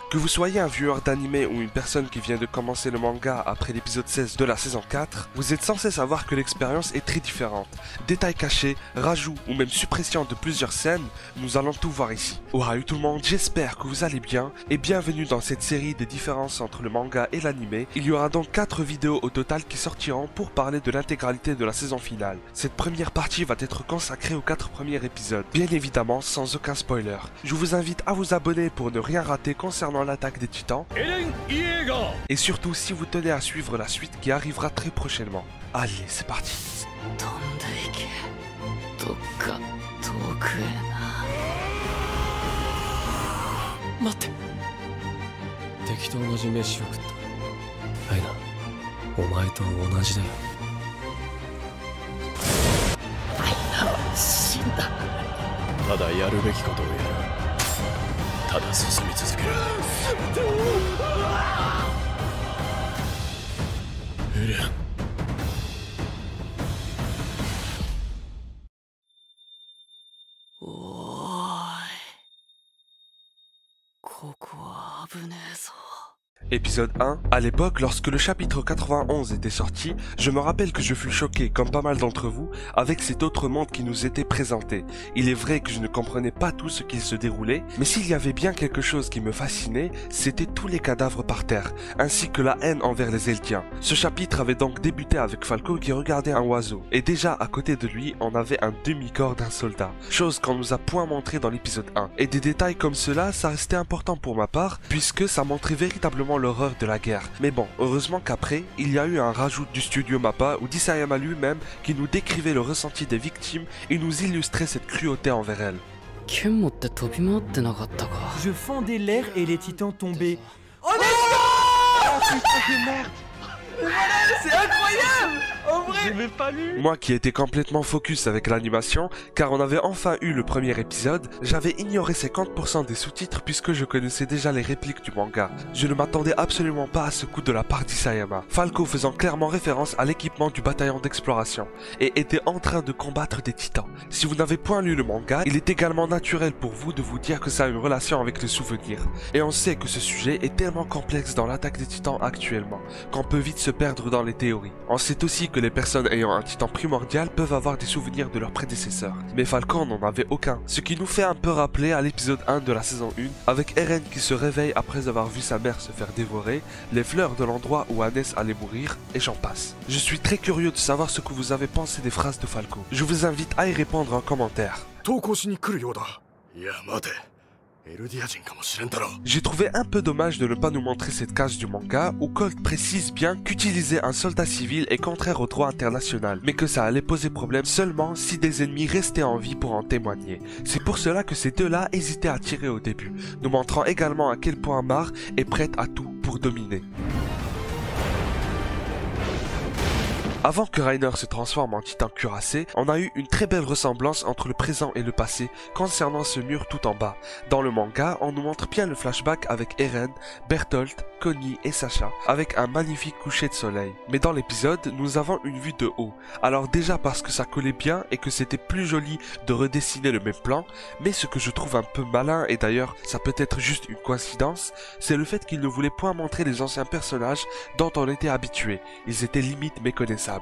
Que vous soyez un viewer d'anime ou une personne qui vient de commencer le manga après l'épisode 16 de la saison 4, vous êtes censé savoir que l'expérience est très différente. Détails cachés, rajouts ou même suppression de plusieurs scènes, nous allons tout voir ici. Ohayou tout le monde, j'espère que vous allez bien et bienvenue dans cette série des différences entre le manga et l'anime. Il y aura donc 4 vidéos au total qui sortiront pour parler de l'intégralité de la saison finale. Cette première partie va être consacrée aux 4 premiers épisodes, bien évidemment sans aucun spoiler. Je vous invite à vous abonner pour ne rien rater concernant l'attaque des titans. Et surtout si vous tenez à suivre la suite qui arrivera très prochainement. Allez, c'est parti. 待って敵と同じ飯を食ったアイナお前と同じだよアイナは死んだただやるべきことをやるただ進み続けるエレンおーいここは危ねえぞ Épisode 1. À l'époque, lorsque le chapitre 91 était sorti, je me rappelle que je fus choqué, comme pas mal d'entre vous, avec cet autre monde qui nous était présenté. Il est vrai que je ne comprenais pas tout ce qu'il se déroulait, mais s'il y avait bien quelque chose qui me fascinait, c'était tous les cadavres par terre, ainsi que la haine envers les Eldiens. Ce chapitre avait donc débuté avec Falco qui regardait un oiseau, et déjà à côté de lui, on avait un demi-corps d'un soldat, chose qu'on nous a point montré dans l'épisode 1. Et des détails comme cela, ça restait important pour ma part, puisque ça montrait véritablement l'horreur de la guerre. Mais bon, heureusement qu'après, il y a eu un rajout du studio Mappa ou d'Isayama lui-même qui nous décrivait le ressenti des victimes et nous illustrait cette cruauté envers elles. Je fendais l'air et les titans tombaient. Oh c'est incroyable! En vrai, j'ai même pas lu! Moi qui étais complètement focus avec l'animation, car on avait enfin eu le premier épisode, j'avais ignoré 50% des sous-titres puisque je connaissais déjà les répliques du manga. Je ne m'attendais absolument pas à ce coup de la part d'Isayama. Falco faisant clairement référence à l'équipement du bataillon d'exploration et était en train de combattre des titans. Si vous n'avez point lu le manga, il est également naturel pour vous de vous dire que ça a une relation avec le souvenir. Et on sait que ce sujet est tellement complexe dans l'attaque des titans actuellement, qu'on peut vite se perdre dans les théories. On sait aussi que les personnes ayant un titan primordial peuvent avoir des souvenirs de leurs prédécesseurs. Mais Falcon n'en avait aucun. Ce qui nous fait un peu rappeler à l'épisode 1 de la saison 1, avec Eren qui se réveille après avoir vu sa mère se faire dévorer, les fleurs de l'endroit où Hannes allait mourir, et j'en passe. Je suis très curieux de savoir ce que vous avez pensé des phrases de Falco. Je vous invite à y répondre en commentaire. J'ai trouvé un peu dommage de ne pas nous montrer cette case du manga où Colt précise bien qu'utiliser un soldat civil est contraire au droit international, mais que ça allait poser problème seulement si des ennemis restaient en vie pour en témoigner. C'est pour cela que ces deux-là hésitaient à tirer au début, nous montrant également à quel point Mar est prête à tout pour dominer. Avant que Reiner se transforme en titan cuirassé, on a eu une très belle ressemblance entre le présent et le passé concernant ce mur tout en bas. Dans le manga, on nous montre bien le flashback avec Eren, Bertholdt, Connie et Sacha, avec un magnifique coucher de soleil. Mais dans l'épisode, nous avons une vue de haut. Alors déjà parce que ça collait bien et que c'était plus joli de redessiner le même plan, mais ce que je trouve un peu malin, et d'ailleurs ça peut être juste une coïncidence, c'est le fait qu'il ne voulait point montrer les anciens personnages dont on était habitué. Ils étaient limite méconnaissables.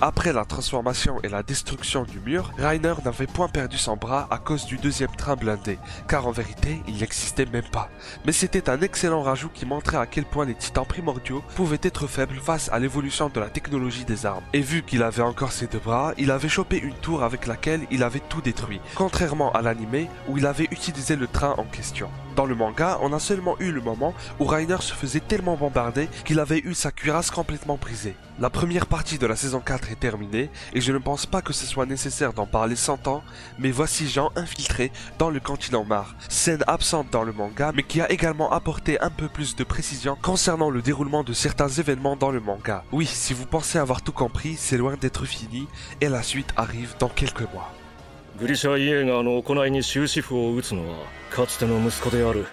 Après la transformation et la destruction du mur, Reiner n'avait point perdu son bras à cause du deuxième train blindé, car en vérité, il n'existait même pas. Mais c'était un excellent rajout qui montrait à quel point les titans primordiaux pouvaient être faibles face à l'évolution de la technologie des armes. Et vu qu'il avait encore ses deux bras, il avait chopé une tour avec laquelle il avait tout détruit, contrairement à l'anime où il avait utilisé le train en question. Dans le manga, on a seulement eu le moment où Reiner se faisait tellement bombarder qu'il avait eu sa cuirasse complètement brisée. La première partie de la saison 4 est terminée et je ne pense pas que ce soit nécessaire d'en parler 100 ans, mais voici Jean infiltré dans le continent Mar, scène absente dans le manga mais qui a également apporté un peu plus de précision concernant le déroulement de certains événements dans le manga. Oui, si vous pensez avoir tout compris, c'est loin d'être fini et la suite arrive dans quelques mois. グリシャ・イエーガーの行いに終止符を打つのはかつての息子である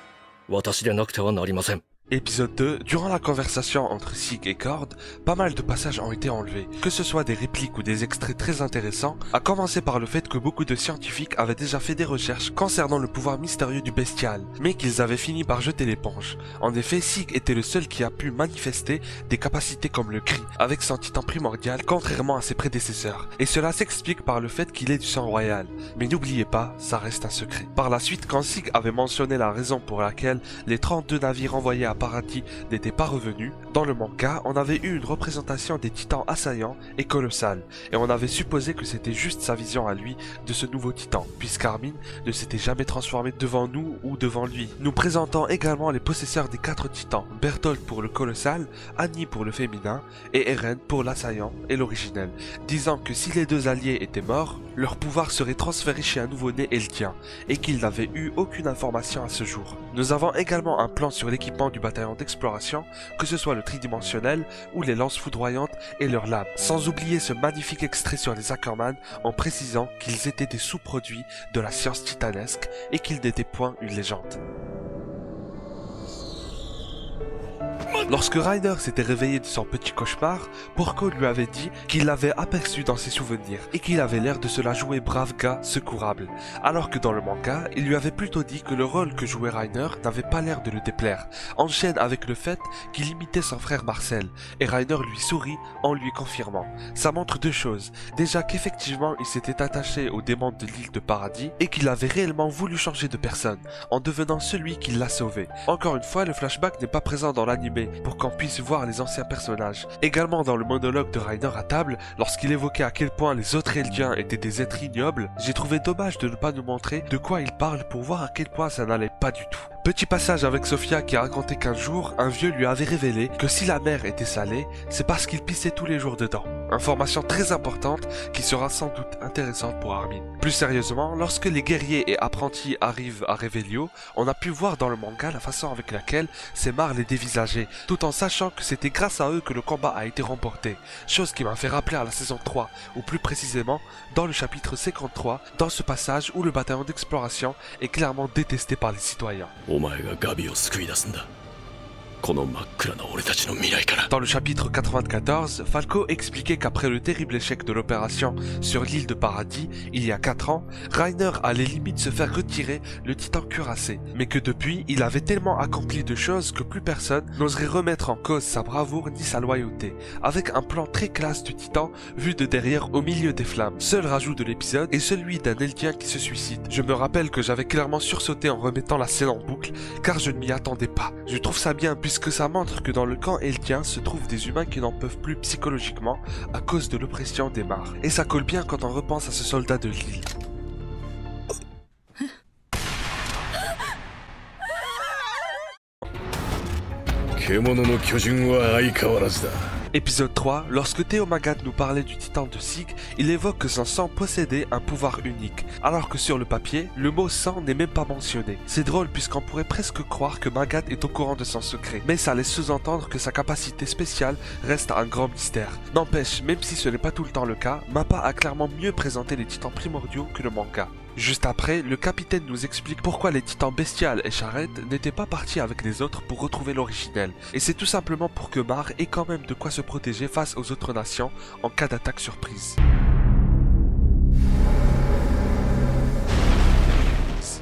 私でなくてはなりません。Épisode 2, durant la conversation entre Sig et Cord, pas mal de passages ont été enlevés, que ce soit des répliques ou des extraits très intéressants, à commencer par le fait que beaucoup de scientifiques avaient déjà fait des recherches concernant le pouvoir mystérieux du bestial, mais qu'ils avaient fini par jeter l'éponge. En effet, Sig était le seul qui a pu manifester des capacités comme le cri, avec son titan primordial, contrairement à ses prédécesseurs, et cela s'explique par le fait qu'il est du sang royal. Mais n'oubliez pas, ça reste un secret. Par la suite, quand Sig avait mentionné la raison pour laquelle les 32 navires envoyés à Paradis n'étaient pas revenus, dans le manga, on avait eu une représentation des titans assaillants et colossales, et on avait supposé que c'était juste sa vision à lui de ce nouveau titan, puisqu'Armin ne s'était jamais transformé devant nous ou devant lui. Nous présentons également les possesseurs des 4 titans, Bertholdt pour le colossal, Annie pour le féminin, et Eren pour l'assaillant et l'originel, disant que si les deux alliés étaient morts, leur pouvoir serait transféré chez un nouveau-né Eldien, et qu'ils n'avaient eu aucune information à ce jour. Nous avons également un plan sur l'équipement du bataillon d'exploration, que ce soit le tridimensionnel ou les lances foudroyantes et leurs lames, sans oublier ce magnifique extrait sur les Ackerman en précisant qu'ils étaient des sous-produits de la science titanesque et qu'ils n'étaient point une légende. Lorsque Reiner s'était réveillé de son petit cauchemar, Porco lui avait dit qu'il l'avait aperçu dans ses souvenirs et qu'il avait l'air de se la jouer brave gars secourable, alors que dans le manga, il lui avait plutôt dit que le rôle que jouait Reiner n'avait pas l'air de le déplaire, en chaîne avec le fait qu'il imitait son frère Marcel, et Reiner lui sourit en lui confirmant. Ça montre deux choses, déjà qu'effectivement il s'était attaché aux démons de l'île de Paradis et qu'il avait réellement voulu changer de personne, en devenant celui qui l'a sauvé. Encore une fois, le flashback n'est pas présent dans l'anime, pour qu'on puisse voir les anciens personnages. Également dans le monologue de Reiner à table, lorsqu'il évoquait à quel point les autres Eldiens étaient des êtres ignobles, j'ai trouvé dommage de ne pas nous montrer de quoi il parle pour voir à quel point ça n'allait pas du tout. Petit passage avec Sophia qui racontait qu'un jour, un vieux lui avait révélé que si la mer était salée, c'est parce qu'il pissait tous les jours dedans. Information très importante qui sera sans doute intéressante pour Armin. Plus sérieusement, lorsque les guerriers et apprentis arrivent à Revelio, on a pu voir dans le manga la façon avec laquelle Semar les dévisageait, tout en sachant que c'était grâce à eux que le combat a été remporté, chose qui m'a fait rappeler à la saison 3, ou plus précisément dans le chapitre 53, dans ce passage où le bataillon d'exploration est clairement détesté par les citoyens. Dans le chapitre 94, Falco expliquait qu'après le terrible échec de l'opération sur l'île de Paradis, il y a 4 ans, Reiner allait limite se faire retirer le titan cuirassé, mais que depuis, il avait tellement accompli de choses que plus personne n'oserait remettre en cause sa bravoure ni sa loyauté, avec un plan très classe du titan vu de derrière au milieu des flammes. Seul rajout de l'épisode est celui d'un Eldien qui se suicide. Je me rappelle que j'avais clairement sursauté en remettant la scène en boucle, car je ne m'y attendais pas. Je trouve ça bien puisque ça montre que dans le camp Eldien se trouvent des humains qui n'en peuvent plus psychologiquement à cause de l'oppression des mares. Et ça colle bien quand on repense à ce soldat de l'île. Épisode 3, lorsque Théomagat nous parlait du titan de Sig, il évoque que son sang possédait un pouvoir unique, alors que sur le papier, le mot sang n'est même pas mentionné. C'est drôle puisqu'on pourrait presque croire que Magat est au courant de son secret, mais ça laisse sous-entendre que sa capacité spéciale reste un grand mystère. N'empêche, même si ce n'est pas tout le temps le cas, Mappa a clairement mieux présenté les titans primordiaux que le manga. Juste après, le capitaine nous explique pourquoi les titans Bestial et Charette n'étaient pas partis avec les autres pour retrouver l'originel. Et c'est tout simplement pour que Mar ait quand même de quoi se protéger face aux autres nations en cas d'attaque surprise.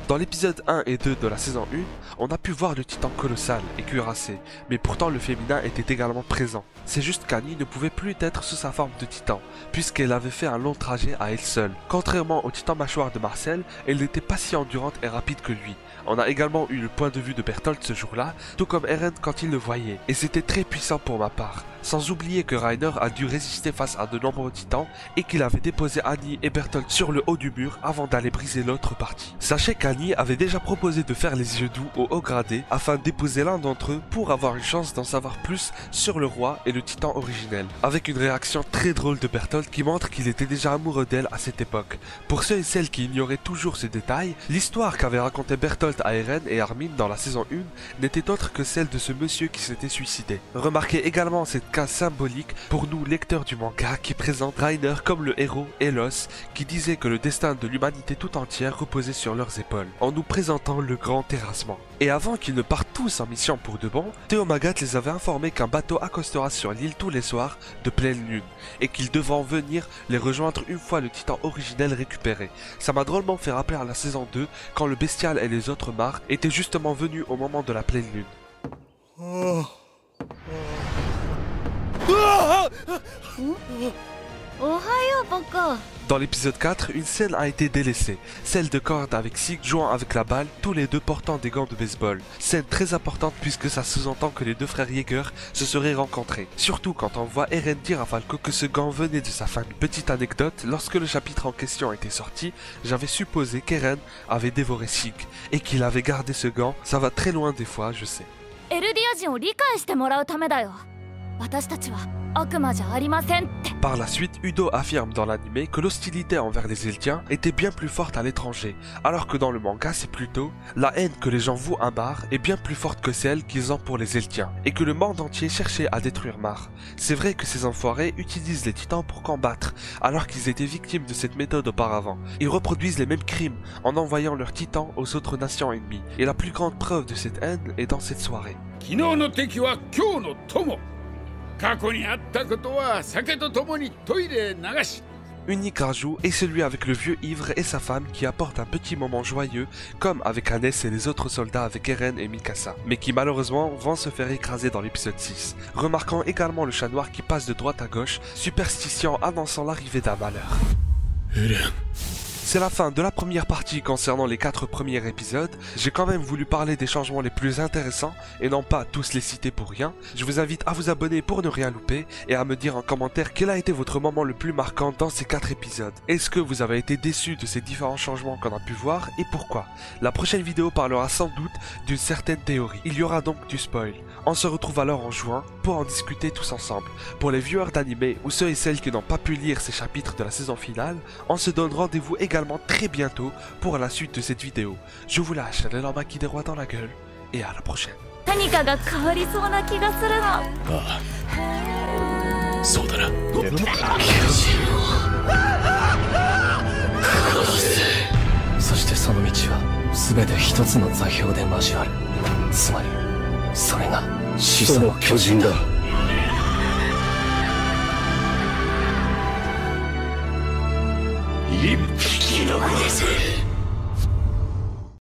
Dans l'épisode 1 et 2 de la saison 1, on a pu voir le titan colossal et cuirassé, mais pourtant le féminin était également présent. C'est juste qu'Annie ne pouvait plus être sous sa forme de titan, puisqu'elle avait fait un long trajet à elle seule. Contrairement au titan mâchoire de Marcel, elle n'était pas si endurante et rapide que lui. On a également eu le point de vue de Bertholdt ce jour-là, tout comme Eren quand il le voyait, et c'était très puissant pour ma part. Sans oublier que Reiner a dû résister face à de nombreux titans et qu'il avait déposé Annie et Bertholdt sur le haut du mur avant d'aller briser l'autre partie. Sachez qu'Annie avait déjà proposé de faire les yeux doux au haut gradé afin d'épouser l'un d'entre eux pour avoir une chance d'en savoir plus sur le roi et le titan originel, avec une réaction très drôle de Bertholdt qui montre qu'il était déjà amoureux d'elle à cette époque. Pour ceux et celles qui ignoraient toujours ce détail, l'histoire qu'avait raconté Bertholdt à Eren et Armin dans la saison 1 n'était autre que celle de ce monsieur qui s'était suicidé. Remarquez également cette case symbolique pour nous lecteurs du manga qui présente Reiner comme le héros Elos qui disait que le destin de l'humanité tout entière reposait sur leurs épaules. en nous présentant le grand terrassement. Et avant qu'ils ne partent tous en mission pour de bon, Théomagat les avait informés qu'un bateau accostera sur l'île tous les soirs de pleine lune, et qu'ils devront venir les rejoindre une fois le titan originel récupéré. Ça m'a drôlement fait rappeler à la saison 2, quand le bestial et les autres mares étaient justement venus au moment de la pleine lune. Dans l'épisode 4, une scène a été délaissée, celle de Cord avec Sig jouant avec la balle, tous les deux portant des gants de baseball. Scène très importante puisque ça sous-entend que les deux frères Yeager se seraient rencontrés. Surtout quand on voit Eren dire à Falco que ce gant venait de sa famille. Petite anecdote, lorsque le chapitre en question était sorti, j'avais supposé qu'Eren avait dévoré Sig et qu'il avait gardé ce gant. Ça va très loin des fois, je sais. Par la suite, Udo affirme dans l'anime que l'hostilité envers les Eldiens était bien plus forte à l'étranger, alors que dans le manga c'est plutôt la haine que les gens vouent à Mar est bien plus forte que celle qu'ils ont pour les Eldiens, et que le monde entier cherchait à détruire Mar. C'est vrai que ces enfoirés utilisent les titans pour combattre, alors qu'ils étaient victimes de cette méthode auparavant. Ils reproduisent les mêmes crimes en envoyant leurs titans aux autres nations ennemies, et la plus grande preuve de cette haine est dans cette soirée. Unique rajout est celui avec le vieux ivre et sa femme qui apporte un petit moment joyeux, comme avec Hannes et les autres soldats avec Eren et Mikasa, mais qui malheureusement vont se faire écraser dans l'épisode 6. Remarquant également le chat noir qui passe de droite à gauche, superstition annonçant l'arrivée d'un malheur. C'est la fin de la première partie concernant les 4 premiers épisodes. J'ai quand même voulu parler des changements les plus intéressants et non pas tous les citer pour rien. Je vous invite à vous abonner pour ne rien louper et à me dire en commentaire quel a été votre moment le plus marquant dans ces 4 épisodes. Est-ce que vous avez été déçu de ces différents changements qu'on a pu voir et pourquoi? La prochaine vidéo parlera sans doute d'une certaine théorie. Il y aura donc du spoil. On se retrouve alors en juin pour en discuter tous ensemble. Pour les viewers d'anime ou ceux et celles qui n'ont pas pu lire ces chapitres de la saison finale, on se donne rendez-vous également très bientôt pour la suite de cette vidéo. Je vous lâche l'élan maquis des rois dans la gueule et à la prochaine.一匹残らず